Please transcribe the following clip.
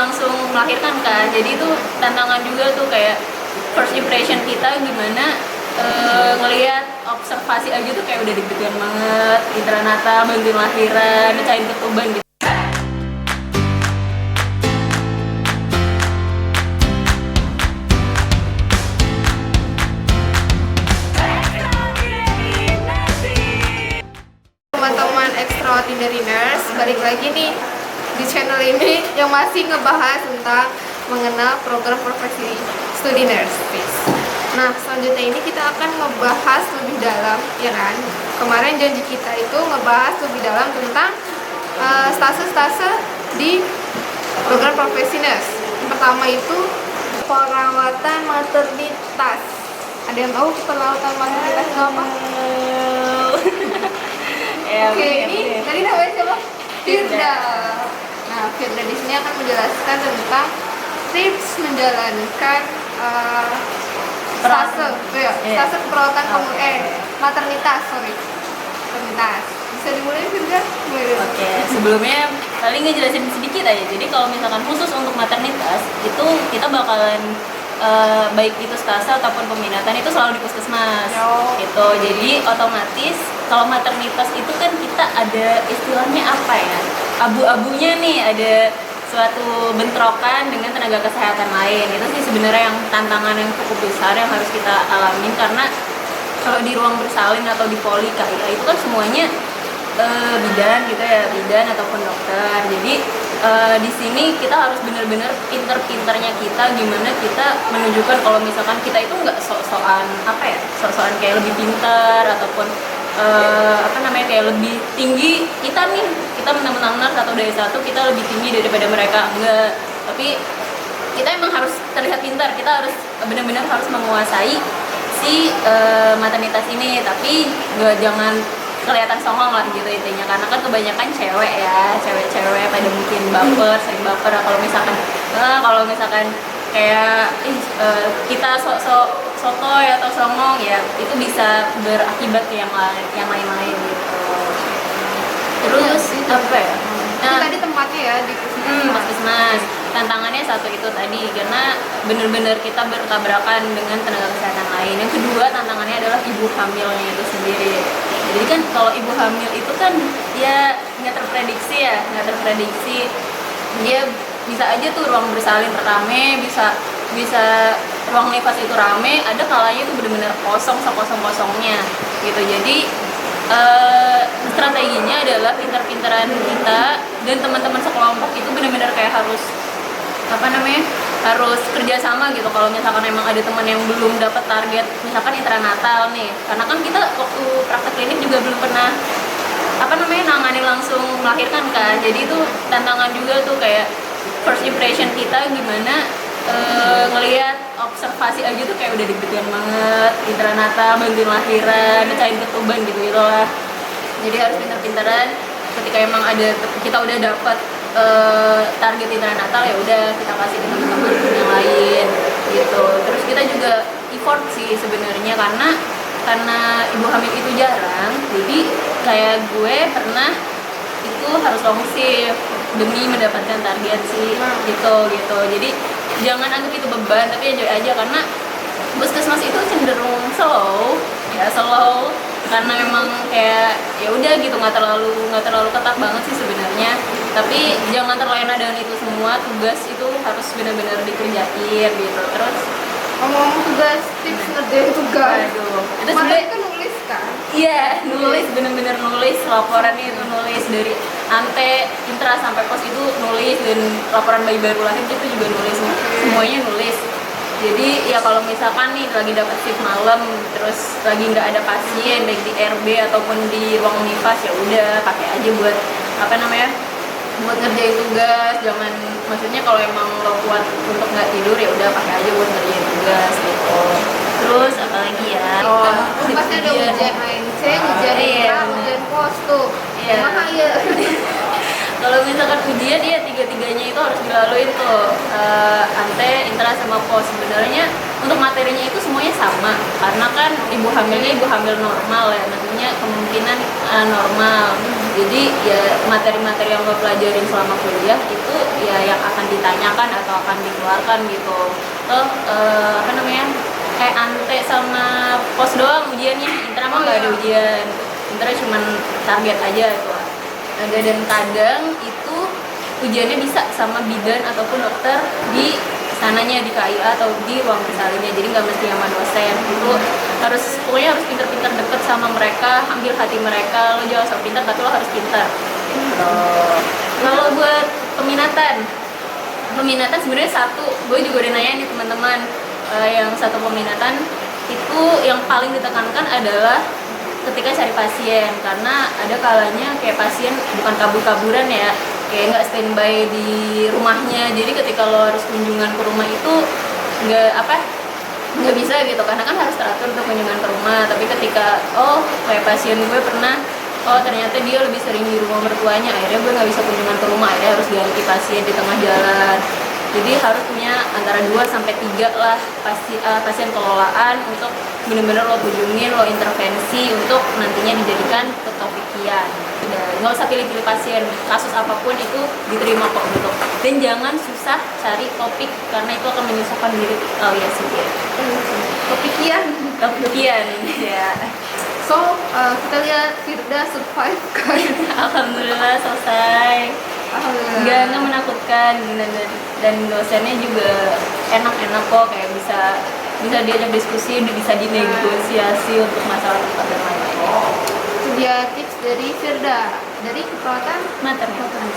langsung melahirkan kan, jadi itu tantangan juga tuh, kayak first impression kita gimana. Ngelihat observasi aja tuh kayak udah deg-degan banget, intranatal, bantuin lahiran, mecahin ketuban gitu. Teman-teman Extraordinary Nurse, balik lagi nih di channel ini yang masih ngebahas tentang mengenal program profesi studi nurse. Nah, selanjutnya ini kita akan ngebahas lebih dalam, ya kan? Kemarin janji kita itu ngebahas lebih dalam tentang stase-stase di program profesi nurse. Yang pertama itu perawatan maternitas. Ada yang tahu perawatan maternitas itu apa? Oke, ini tadi namanya siapa? Firda. Nah, Firda di sini akan menjelaskan tentang tips menjalankan stase keperawatan maternitas. Maternitas. Bisa dimulai, Firda? Oke, sebelumnya paling ngejelasin sedikit aja. Jadi kalau misalkan khusus untuk maternitas itu kita bakalan baik itu stase ataupun peminatan itu selalu di puskesmas. Gitu. Jadi otomatis kalau maternitas itu kan kita ada istilahnya apa ya? Abu-abunya nih, ada suatu bentrokan dengan tenaga kesehatan lain. Itu sih sebenarnya yang tantangan yang cukup besar yang harus kita alamin, karena kalau di ruang bersalin atau di poli KIA itu kan semuanya bidan gitu ya, bidan ataupun dokter. Jadi di sini kita harus benar-benar pinter-pinternya kita gimana kita menunjukkan kalau misalkan kita itu nggak sok-sokan sok-sokan kayak lebih pintar ataupun kayak lebih tinggi. Kita menang-menang nurse atau dari satu kita lebih tinggi daripada mereka, enggak. Tapi kita emang harus terlihat pintar, kita harus benar-benar harus menguasai si maternitas ini, tapi jangan kelihatan songong lah gitu intinya, karena kan kebanyakan cewek pada mungkin baper, sering baper. Kalau misalkan kayak kita sotoy atau songong ya, itu bisa berakibat ke yang lain-lain gitu. Terus apa ya? Nah, tadi tempatnya ya di puskesmas. Tantangannya satu itu tadi, karena benar-benar kita bertabrakan dengan tenaga kesehatan lain. Yang kedua tantangannya adalah ibu hamilnya itu sendiri. Jadi kan kalau ibu hamil itu kan ya nggak terprediksi. Dia bisa aja tuh ruang bersalin rame, bisa ruang nifas itu rame, ada kalanya itu benar-benar kosongnya gitu. Jadi strateginya adalah pintar-pintaran kita dan teman-teman sekelompok itu benar-benar kayak harus kerjasama gitu. Kalau misalkan emang ada teman yang belum dapat target, misalkan intranatal nih, karena kan kita waktu praktek klinik juga belum pernah nangani langsung melahirkan kan, jadi itu tantangan juga tuh, kayak first impression kita gimana. Ngelihat observasi aja tuh kayak udah deg-degan banget, intranatal, bantuin lahiran, mecahin ketuban gitu lah. Jadi harus pintar-pintaran. Ketika emang kita udah dapat target intranatal, ya udah kita kasih ke teman-teman yang lain gitu. Terus kita juga effort sih sebenarnya, karena ibu hamil itu jarang. Jadi kayak gue pernah itu harus long shift demi mendapatkan target sih gitu. Jadi jangan anggap itu beban, tapi enjoy aja, karena puskesmas itu cenderung slow karena memang kayak ya udah gitu, nggak terlalu ketat banget sih sebenarnya. Tapi jangan terlena dengan itu semua, tugas itu harus benar-benar dikerjain gitu. Terus ngomong tugas, tips ngerjain tugas. Aduh, itu sebenarnya itu nulis kan? Iya, nulis, bener-bener nulis. Laporannya itu nulis, dari ante, intra sampai pos itu nulis, dan laporan bayi baru lahir itu juga nulis. Semuanya nulis. Jadi ya kalau misalkan nih lagi dapat shift malam, terus lagi nggak ada pasien baik di RB ataupun di ruang nifas, ya udah pakai aja buat buat ngerjain tugas. Jangan, maksudnya kalau emang lo kuat untuk nggak tidur, ya udah pakai aja buat ngerjain tugas gitu. Terus apa lagi ya? Pasti ada ujian ANC, ujian ujian pos tuh. Maka ya. Kalau misalkan ujian, ya tiga-tiganya itu harus dilalui tuh, ante, intra, sama pos. Sebenarnya untuk materinya itu semuanya sama, karena kan ibu hamil normal ya, maksudnya kemungkinan normal. Jadi ya materi-materi yang gue pelajarin selama kuliah itu ya yang akan ditanyakan atau akan dikeluarkan gitu. Apa namanya, kayak ante sama pos doang ujiannya, inter mah nggak ada ujian, inter cuman target aja itu. Dan kadang itu ujiannya bisa sama bidan ataupun dokter di sananya, di KIA atau di ruang bersalinnya, jadi nggak mesti sama dosen. Itu harus, pokoknya harus pintar-pintar deket sama mereka, ambil hati mereka. Lo jangan sok pintar tapi lo harus pintar gitu. Kalau buat peminatan sebenarnya satu, gue juga udah nanya nih teman-teman, yang satu peminatan itu yang paling ditekankan adalah ketika cari pasien, karena ada kalanya kayak pasien bukan kabur-kaburan ya, kayak nggak standby di rumahnya. Jadi ketika lo harus kunjungan ke rumah itu nggak bisa gitu, karena kan harus teratur untuk kunjungan ke rumah. Tapi ketika kayak pasien gue pernah, ternyata dia lebih sering di rumah mertuanya, akhirnya gue nggak bisa kunjungan ke rumah, akhirnya harus ganti pasien di tengah jalan. Jadi harus punya antara 2 sampai 3 lah pasien kelolaan untuk bener-bener lo kunjungin, lo intervensi untuk nantinya dijadikan ketopikian. Nggak usah pilih-pilih pasien, kasus apapun itu diterima kok gitu. Dan jangan susah cari topik karena itu akan menyusahkan diri kalian sendiri. Topikian ya. So, kita lihat Firda survive kan? Alhamdulillah selesai. Nggak menakutkan, dan dosennya juga enak-enak kok, kayak bisa diajak diskusi, bisa dinegosiasi untuk masalah tempat dan lain-lain. Itu dia tips dari Firda dari keperawatan maternitas.